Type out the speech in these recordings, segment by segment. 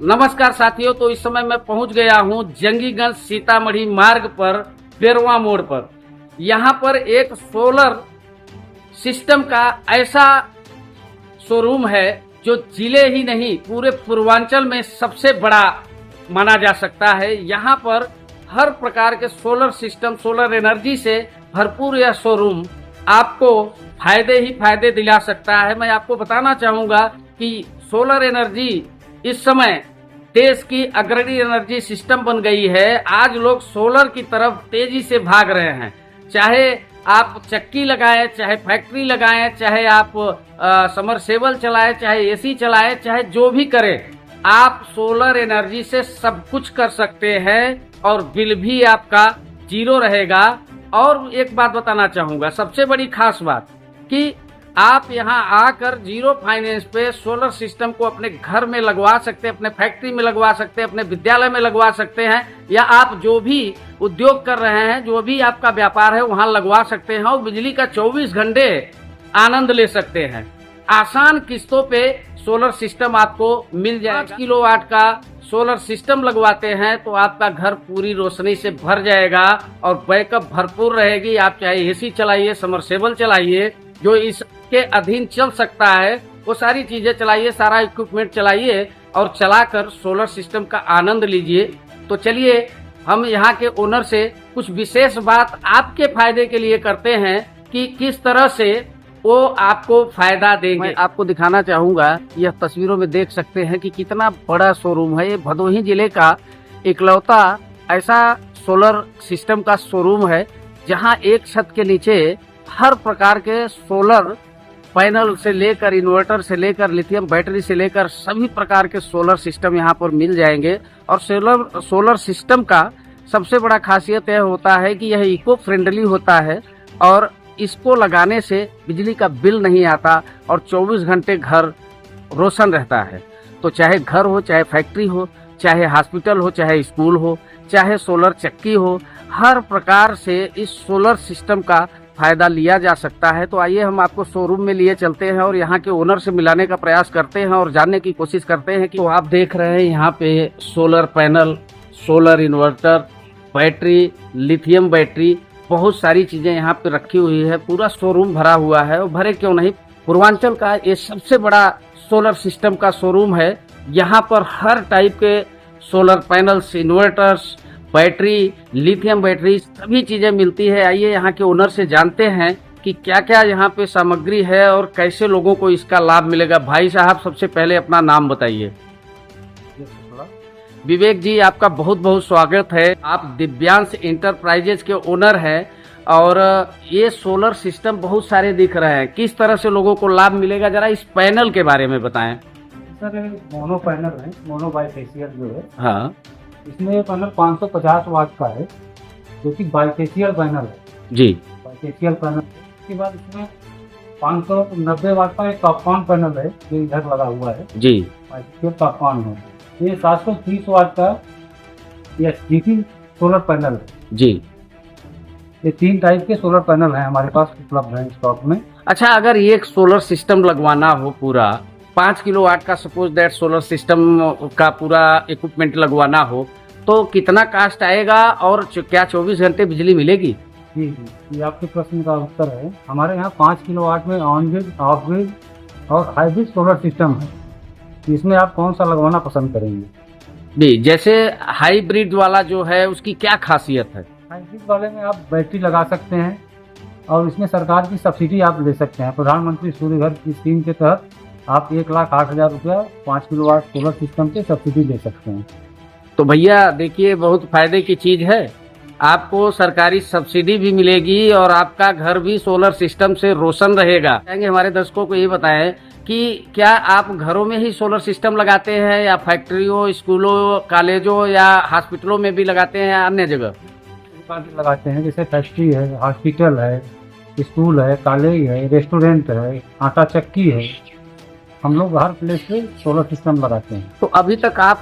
नमस्कार साथियों, तो इस समय मैं पहुंच गया हूं जंगीगंज सीतामढ़ी मार्ग पर बेरवा मोड़ पर। यहां पर एक सोलर सिस्टम का ऐसा शोरूम है जो जिले ही नहीं पूरे पूर्वांचल में सबसे बड़ा माना जा सकता है। यहां पर हर प्रकार के सोलर सिस्टम, सोलर एनर्जी से भरपूर यह शोरूम आपको फायदे ही फायदे दिला सकता है। मैं आपको बताना चाहूंगा कि सोलर एनर्जी इस समय देश की अग्रणी एनर्जी सिस्टम बन गई है। आज लोग सोलर की तरफ तेजी से भाग रहे हैं। चाहे आप चक्की लगाएं, चाहे फैक्ट्री लगाएं, चाहे आप समरसेबल चलाएं, चाहे एसी चलाएं, चाहे जो भी करें, आप सोलर एनर्जी से सब कुछ कर सकते हैं और बिल भी आपका जीरो रहेगा। और एक बात बताना चाहूंगा, सबसे बड़ी खास बात कि आप यहां आकर जीरो फाइनेंस पे सोलर सिस्टम को अपने घर में लगवा सकते हैं, अपने फैक्ट्री में लगवा सकते हैं, अपने विद्यालय में लगवा सकते हैं, या आप जो भी उद्योग कर रहे हैं, जो भी आपका व्यापार है, वहां लगवा सकते हैं और बिजली का 24 घंटे आनंद ले सकते हैं। आसान किस्तों पे सोलर सिस्टम आपको मिल जाएगा। 5 किलोवाट का सोलर सिस्टम लगवाते हैं तो आपका घर पूरी रोशनी से भर जाएगा और बैकअप भरपूर रहेगी। आप चाहे एसी चलाइए, समरसेबल चलाइए, जो इसके अधीन चल सकता है वो सारी चीजें चलाइए, सारा इक्विपमेंट चलाइए और चलाकर सोलर सिस्टम का आनंद लीजिए। तो चलिए हम यहाँ के ओनर से कुछ विशेष बात आपके फायदे के लिए करते हैं कि किस तरह से वो आपको फायदा देंगे। मैं आपको दिखाना चाहूंगा, यह तस्वीरों में देख सकते हैं कि कितना बड़ा शोरूम है। ये भदोही जिले का इकलौता ऐसा सोलर सिस्टम का शोरूम है जहां एक छत के नीचे हर प्रकार के सोलर पैनल से लेकर, इन्वर्टर से लेकर, लिथियम बैटरी से लेकर सभी प्रकार के सोलर सिस्टम यहाँ पर मिल जाएंगे। और सोलर सिस्टम का सबसे बड़ा खासियत यह होता है कि यह इको फ्रेंडली होता है और इसको लगाने से बिजली का बिल नहीं आता और 24 घंटे घर रोशन रहता है। तो चाहे घर हो, चाहे फैक्ट्री हो, चाहे हॉस्पिटल हो, चाहे स्कूल हो, चाहे सोलर चक्की हो, हर प्रकार से इस सोलर सिस्टम का फायदा लिया जा सकता है। तो आइए हम आपको शोरूम में लिए चलते हैं और यहाँ के ओनर से मिलाने का प्रयास करते हैं और जानने की कोशिश करते हैं कि तो आप देख रहे हैं यहाँ पे solar panel, solar inverter, battery, lithium battery, बहुत सारी चीजें यहाँ पे रखी हुई है। पूरा शोरूम भरा हुआ है और भरे क्यों नहीं, पूर्वांचल का ये सबसे बड़ा सोलर सिस्टम का शोरूम है। यहाँ पर हर टाइप के solar panels, inverters, battery, lithium battery सभी चीजें मिलती है। आइए यहाँ के ओनर से जानते हैं कि क्या क्या यहाँ पे सामग्री है और कैसे लोगों को इसका लाभ मिलेगा। भाई साहब, सबसे पहले अपना नाम बताइए। विवेक जी, आपका बहुत बहुत स्वागत है। आप दिव्यांश इंटरप्राइजेज के ओनर हैं और ये सोलर सिस्टम बहुत सारे दिख रहे हैं। किस तरह से लोगों को लाभ मिलेगा, जरा इस पैनल के बारे में बताएं। सर, मोनो पैनल है, मोनो बाइफेशियल जो है। हाँ, इसमें पैनल 550 वाट का है जो कि बाइफेशियल पैनल है जी। Bifacial panel. इसके बाद इसमें 590 वाट का एक टॉपकॉन पैनल है जो इधर लगा हुआ है जी। बाइफेशियल टॉपकॉन है। ये 730 वाट का एचडीपी सोलर पैनल है जी। ये 3 टाइप के सोलर पैनल हैं हमारे पास उपलब्ध हैं स्टॉक में। अच्छा, अगर ये एक सोलर सिस्टम लगवाना हो पूरा 5 किलोवाट का, सपोज दैट सोलर सिस्टम का पूरा इक्विपमेंट लगवाना हो तो कितना कास्ट आएगा और क्या 24 घंटे बिजली मिलेगी? जी जी, ये आपके प्रश्न का उत्तर है। हमारे यहाँ 5 किलोवाट में ऑन ग्रिड, ऑफ ग्रिड और हाइब्रिड सोलर सिस्टम है। इसमें आप कौन सा लगवाना पसंद करेंगे? जी, जैसे हाइब्रिड वाला जो है उसकी क्या खासियत है? हाइब्रिड वाले में आप बैटरी लगा सकते हैं और इसमें सरकार की सब्सिडी आप ले सकते हैं। प्रधानमंत्री सूर्य घर की स्कीम के तहत आप 1,08,000 रुपया 5 किलोवाट सोलर सिस्टम पे सब्सिडी ले सकते हैं। तो भैया देखिए, बहुत फायदे की चीज है। आपको सरकारी सब्सिडी भी मिलेगी और आपका घर भी सोलर सिस्टम से रोशन रहेगा। हमारे दर्शकों को ये बताएं कि क्या आप घरों में ही सोलर सिस्टम लगाते हैं या फैक्ट्रियों, स्कूलों, कॉलेजों या हॉस्पिटलों में भी लगाते हैं या अन्य जगह? लगाते हैं, जैसे फैक्ट्री है, हॉस्पिटल है, स्कूल है, कॉलेज है, रेस्टोरेंट है, आटा चक्की है, हम लोग हर प्लेस पे सोलर सिस्टम लगाते हैं। तो अभी तक आप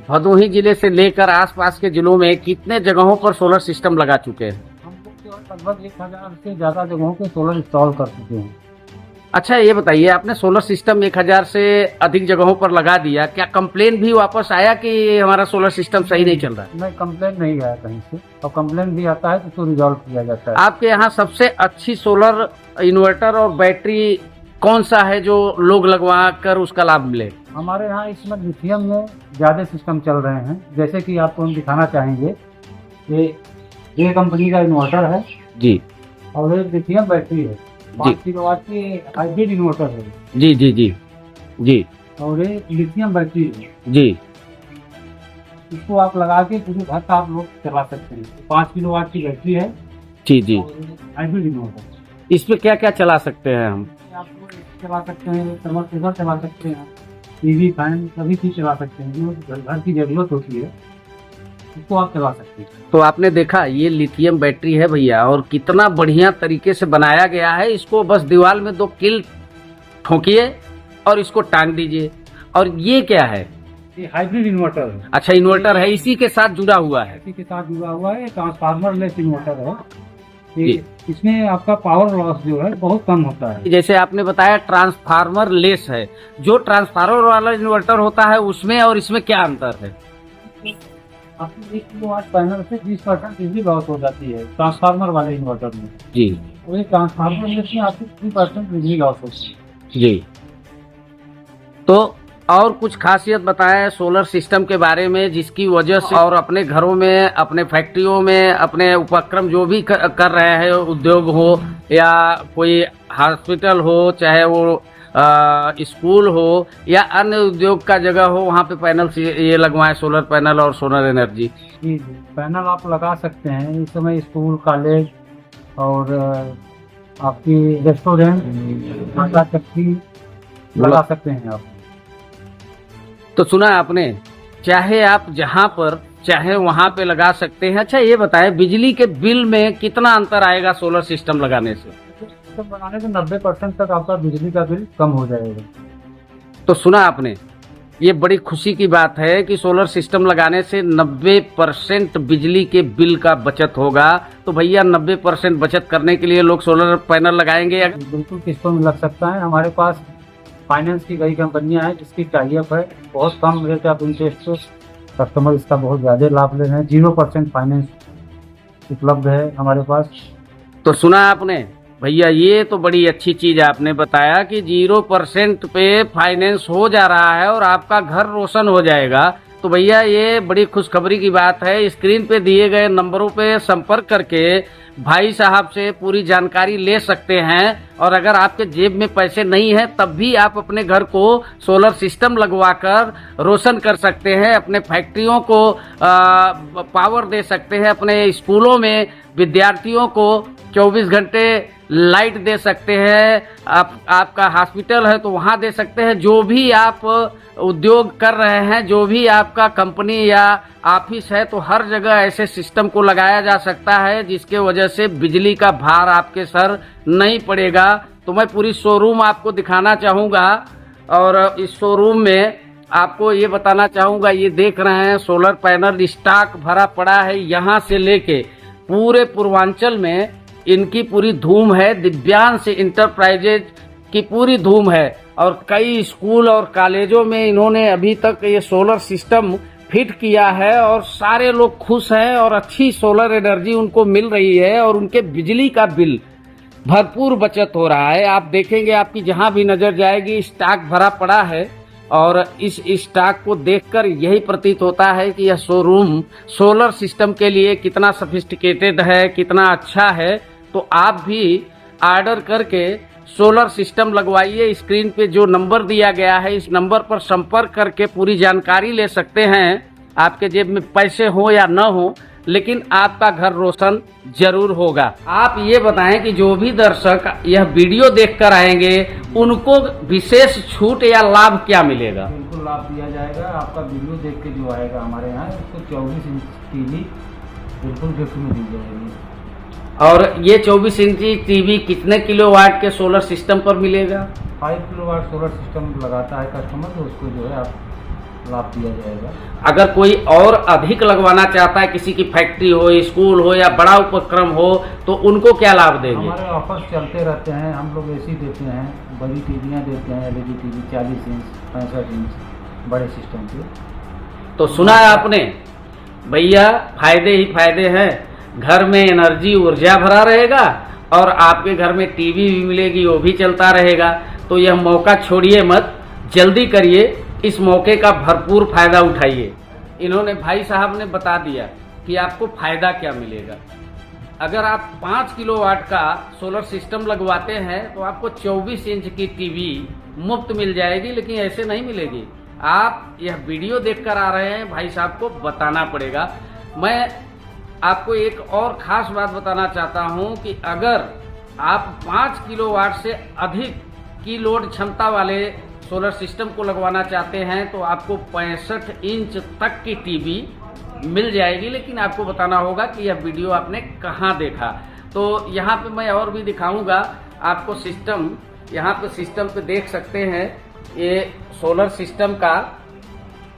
भदोही जिले से लेकर आसपास के जिलों में कितने जगहों पर सोलर सिस्टम लगा चुके हैं? हम लोग लगभग 1,000 से ज़्यादा जगहों पे सोलर इंस्टॉल कर चुके हैं। अच्छा ये बताइए, आपने सोलर सिस्टम 1000 से अधिक जगहों पर लगा दिया, क्या कंप्लेन भी वापस आया कि हमारा सोलर सिस्टम सही नहीं चल रहा है? नहीं, कंप्लेन नहीं आया कहीं से, और कंप्लेन भी आता है तो उसको रिजॉल्व किया जाता है। आपके यहाँ सबसे अच्छी सोलर इन्वर्टर और बैटरी कौन सा है जो लोग लगवा कर उसका लाभ मिले? हमारे यहाँ इसमें लिथियम में ज़्यादा सिस्टम चल रहे हैं, जैसे कि आपको हम दिखाना चाहेंगे। ये कंपनी का इन्वर्टर है जी और ये लिथियम बैटरी है, 5 किलोवाट की हाइब्रिड इन्वर्टर है जी जी जी जी और ये लिथियम बैटरी है। जी। इसको आप लगा के पूरे घर का आप लोग चला सकते हैं। 5 किलोवाट की बैटरी है जी जी। और हाइब्रिड इन्वर्टर। इस पे क्या क्या चला सकते हैं हम? आप लोग चला सकते हैं, थर्मोस्टेटर चला सकते हैं, टीवी फैन सभी चीज चला सकते हैं, जो घर की जरूरत होती है उसको आप चला सकते हैं। तो आपने देखा ये लिथियम बैटरी है भैया, और कितना बढ़िया तरीके से बनाया गया है। इसको बस दीवार में 2 कील ठोकिए और इसको टांग दीजिए। और ये क्या है? ये हाइब्रिड इन्वर्टर है। अच्छा, इन्वर्टर है, इसी के साथ जुड़ा हुआ है। इसी के साथ जुड़ा हुआ है, ट्रांसफार्मर लेस इन्वर्टर है। जी। इसमें आपका पावर लॉस जो है बहुत कम होता है। जैसे आपने बताया ट्रांसफार्मर लेस है, जो ट्रांसफार्मर वाला इन्वर्टर होता है उसमें और इसमें क्या अंतर है? आपकी 1 किलोवाट पैनल से 20% बिजली लॉस हो जाती है ट्रांसफार्मर वाले इन्वर्टर में। जी वही ट्रांसफार्मर लेस में आपकी 3% बिजली लॉस होती है। जी। तो और कुछ खासियत बताएं सोलर सिस्टम के बारे में, जिसकी वजह से और अपने घरों में, अपने फैक्ट्रियों में, अपने उपक्रम जो भी कर रहे हैं, उद्योग हो या कोई हॉस्पिटल हो, चाहे वो स्कूल हो या अन्य उद्योग का जगह हो, वहाँ पे पैनल ये लगवाएं, सोलर पैनल और सोलर एनर्जी। जी जी, पैनल आप लगा सकते हैं इस समय स्कूल, कॉलेज और आपकी रेस्टोरेंट, आटा चक्की लगा सकते हैं आप। तो सुना आपने, चाहे आप जहाँ पर चाहे वहाँ पे लगा सकते हैं। अच्छा ये बताएं, बिजली के बिल में कितना अंतर आएगा सोलर सिस्टम लगाने से? सिस्टम बनाने से 90% तक आपका बिजली का बिल कम हो जाएगा। तो सुना आपने, ये बड़ी खुशी की बात है कि सोलर सिस्टम लगाने से 90% बिजली के बिल का बचत होगा। तो भैया 90% बचत करने के लिए लोग सोलर पैनल लगाएंगे? बिल्कुल किस्तों में लग सकता है। हमारे पास फाइनेंस की कई कंपनियां हैं जिसकी टाइप है, बहुत कम रेट ऑफ इंटरेस्ट पे कस्टमर इसका बहुत ज़्यादा लाभ ले रहे हैं। 0% फाइनेंस उपलब्ध है हमारे पास। तो सुना आपने भैया, ये तो बड़ी अच्छी चीज आपने बताया कि 0% पे फाइनेंस हो जा रहा है और आपका घर रोशन हो जाएगा। तो भैया ये बड़ी खुशखबरी की बात है। स्क्रीन पे दिए गए नंबरों पे संपर्क करके भाई साहब से पूरी जानकारी ले सकते हैं। और अगर आपके जेब में पैसे नहीं है तब भी आप अपने घर को सोलर सिस्टम लगवाकर रोशन कर सकते हैं, अपने फैक्ट्रियों को पावर दे सकते हैं, अपने स्कूलों में विद्यार्थियों को 24 घंटे लाइट दे सकते हैं, आपका हॉस्पिटल है तो वहाँ दे सकते हैं। जो भी आप उद्योग कर रहे हैं, जो भी आपका कंपनी या ऑफिस है, तो हर जगह ऐसे सिस्टम को लगाया जा सकता है जिसके वजह से बिजली का भार आपके सर नहीं पड़ेगा। तो मैं पूरी शोरूम आपको दिखाना चाहूँगा और इस शोरूम में आपको ये बताना चाहूँगा, ये देख रहे हैं सोलर पैनल स्टॉक भरा पड़ा है। यहाँ से लेके पूरे पूर्वांचल में इनकी पूरी धूम है। दिव्यांश इंटरप्राइजेज की पूरी धूम है और कई स्कूल और कॉलेजों में इन्होंने अभी तक ये सोलर सिस्टम फिट किया है और सारे लोग खुश हैं और अच्छी सोलर एनर्जी उनको मिल रही है और उनके बिजली का बिल भरपूर बचत हो रहा है। आप देखेंगे, आपकी जहां भी नजर जाएगी स्टॉक भरा पड़ा है और इस स्टॉक को देखकर यही प्रतीत होता है कि यह शोरूम सोलर सिस्टम के लिए कितना सफिस्टिकेटेड है, कितना अच्छा है। तो आप भी ऑर्डर करके सोलर सिस्टम लगवाइए। स्क्रीन पे जो नंबर दिया गया है इस नंबर पर संपर्क करके पूरी जानकारी ले सकते हैं। आपके जेब में पैसे हो या न हो, लेकिन आपका घर रोशन जरूर होगा। आप ये बताएं कि जो भी दर्शक यह वीडियो देखकर आएंगे उनको विशेष छूट या लाभ क्या मिलेगा? बिल्कुल लाभ दिया जाएगा। आपका वीडियो देख के जो आएगा हमारे यहाँ, उसको 24 इंच टीवी बिल्कुल गिफ्ट में दी जाएगी। और ये 24 इंची टीवी कितने किलोवाट के सोलर सिस्टम पर मिलेगा? 5 किलोवाट सोलर सिस्टम लगाता है कस्टमर, तो उसको जो है आप लाभ दिया जाएगा। अगर कोई और अधिक लगवाना चाहता है, किसी की फैक्ट्री हो, स्कूल हो या बड़ा उपक्रम हो, तो उनको क्या लाभ देंगे? हमारे ऑफर्स चलते रहते हैं, हम लोग एसी देते हैं, बड़ी टीवियाँ देते हैं, एलईडी टीवी 40 इंच 65 इंच बड़े सिस्टम के। तो सुना है आपने भैया, फायदे ही फायदे हैं। घर में एनर्जी ऊर्जा भरा रहेगा और आपके घर में टीवी भी मिलेगी, वो भी चलता रहेगा। तो यह मौका छोड़िए मत, जल्दी करिए, इस मौके का भरपूर फायदा उठाइए। इन्होंने भाई साहब ने बता दिया कि आपको फायदा क्या मिलेगा। अगर आप 5 किलोवाट का सोलर सिस्टम लगवाते हैं तो आपको 24 इंच की टीवी मुफ्त मिल जाएगी, लेकिन ऐसे नहीं मिलेगी। आप यह वीडियो देखकर आ रहे हैं, भाई साहब को बताना पड़ेगा। मैं आपको एक और खास बात बताना चाहता हूं कि अगर आप 5 किलोवाट से अधिक की लोड क्षमता वाले सोलर सिस्टम को लगवाना चाहते हैं तो आपको 65 इंच तक की टीवी मिल जाएगी, लेकिन आपको बताना होगा कि यह वीडियो आपने कहां देखा। तो यहाँ पे मैं और भी दिखाऊंगा आपको सिस्टम। यहाँ पे सिस्टम पे देख सकते हैं, ये सोलर सिस्टम का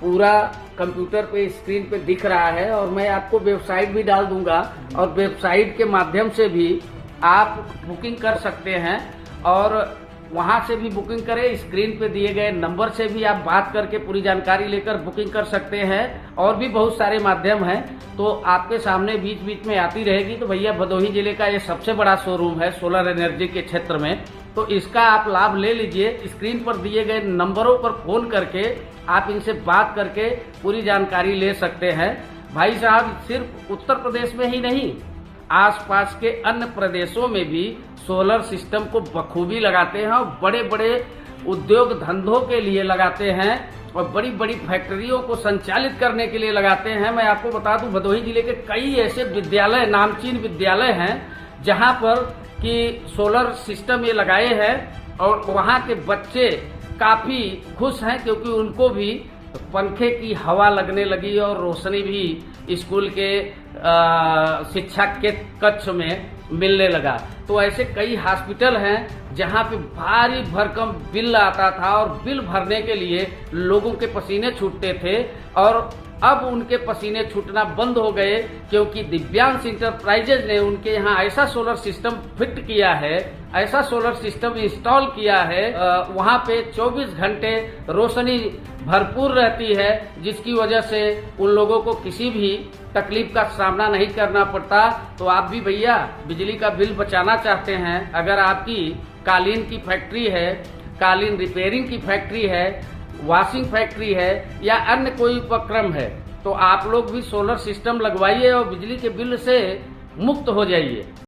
पूरा कंप्यूटर पे स्क्रीन पे दिख रहा है और मैं आपको वेबसाइट भी डाल दूंगा और वेबसाइट के माध्यम से भी आप बुकिंग कर सकते हैं और वहां से भी बुकिंग करें। स्क्रीन पे दिए गए नंबर से भी आप बात करके पूरी जानकारी लेकर बुकिंग कर सकते हैं और भी बहुत सारे माध्यम हैं, तो आपके सामने बीच बीच में आती रहेगी। तो भैया, भदोही जिले का ये सबसे बड़ा शोरूम है सोलर एनर्जी के क्षेत्र में, तो इसका आप लाभ ले लीजिए। स्क्रीन पर दिए गए नंबरों पर फोन करके आप इनसे बात करके पूरी जानकारी ले सकते हैं। भाई साहब सिर्फ उत्तर प्रदेश में ही नहीं, आसपास के अन्य प्रदेशों में भी सोलर सिस्टम को बखूबी लगाते हैं और बड़े बड़े उद्योग धंधों के लिए लगाते हैं और बड़ी बड़ी फैक्ट्रियों को संचालित करने के लिए लगाते हैं। मैं आपको बता दूं, भदोही जिले के कई ऐसे विद्यालय, नामचीन विद्यालय हैं जहां पर कि सोलर सिस्टम ये लगाए हैं और वहां के बच्चे काफी खुश हैं क्योंकि उनको भी पंखे की हवा लगने लगी और रोशनी भी स्कूल के शिक्षा के कक्ष में मिलने लगा। तो ऐसे कई हॉस्पिटल हैं जहां पे भारी भरकम बिल आता था और बिल भरने के लिए लोगों के पसीने छूटते थे और अब उनके पसीने छूटना बंद हो गए क्योंकि दिव्यांश इंटरप्राइजेज ने उनके यहाँ ऐसा सोलर सिस्टम फिट किया है, ऐसा सोलर सिस्टम इंस्टॉल किया है, वहाँ पे 24 घंटे रोशनी भरपूर रहती है, जिसकी वजह से उन लोगों को किसी भी तकलीफ का सामना नहीं करना पड़ता। तो आप भी भैया बिजली का बिल बचाना चाहते हैं, अगर आपकी कालीन की फैक्ट्री है, कालीन रिपेयरिंग की फैक्ट्री है, वॉशिंग फैक्ट्री है या अन्य कोई उपक्रम है, तो आप लोग भी सोलर सिस्टम लगवाइए और बिजली के बिल से मुक्त हो जाइए।